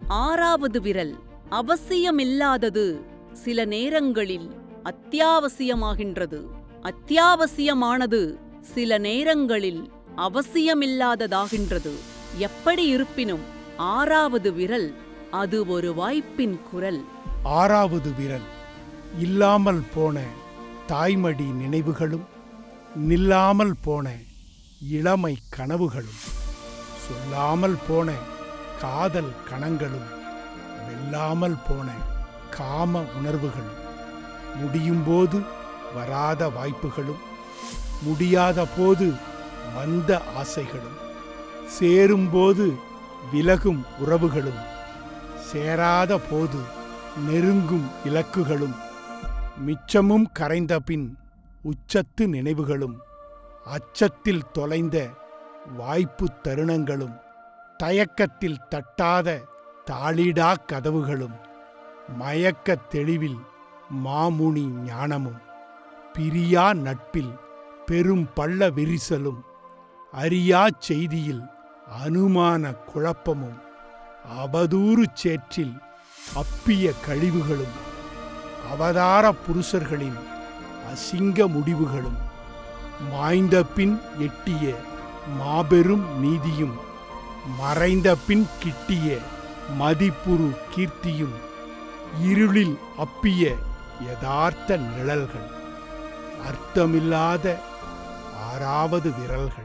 ஆறாவது விரல் அவசியமில்லாதது சில நேரங்களில் அத்தியாவசியமாகின்றது. அத்தியாவசியமானது சில நேரங்களில் அவசியமில்லாததாகின்றது. எப்படி இருப்பினும் ஆறாவது விரல் அது ஒரு வாய்ப்பின் குரல். ஆறாவது விரல் இல்லாமல் போன தாய்மடி நினைவுகளும் நில்லாமல் போன இளமை கனவுகளும் சொல்லாமல் போன காதல் கணங்களும் வெல்லாமல் போன காம உணர்வுகளும் முடியும்போது வராத வாய்ப்புகளும் முடியாத போது வந்த ஆசைகளும் சேரும்போது விலகும் உறவுகளும் சேராத போது நெருங்கும் இலக்குகளும் மிச்சமும் கரைந்த பின் உச்சத்து நினைவுகளும் அச்சத்தில் தொலைந்த வாய்ப்பு தருணங்களும் தயக்கத்தில் தட்டாத தாளிடா கதவுகளும் மயக்கத் தெளிவில் மாமுனி ஞானமும் பிரியா நட்பில் பெரும் பள்ள விரிசலும் அறியாச் செய்தியில் அனுமான குழப்பமும் அவதூறு சேற்றில் அப்பிய கழிவுகளும் அவதார புருஷர்களின் அசிங்க முடிவுகளும் மாய்ந்த பின் எட்டிய மாபெரும் நீதியும் மறைந்த பின் கிட்டிய மதிப்புறு கீர்த்தியும் இருளில் அப்பிய யதார்த்த நிழல்கள் அர்த்தமில்லாத ஆறாவது விரல்கள்.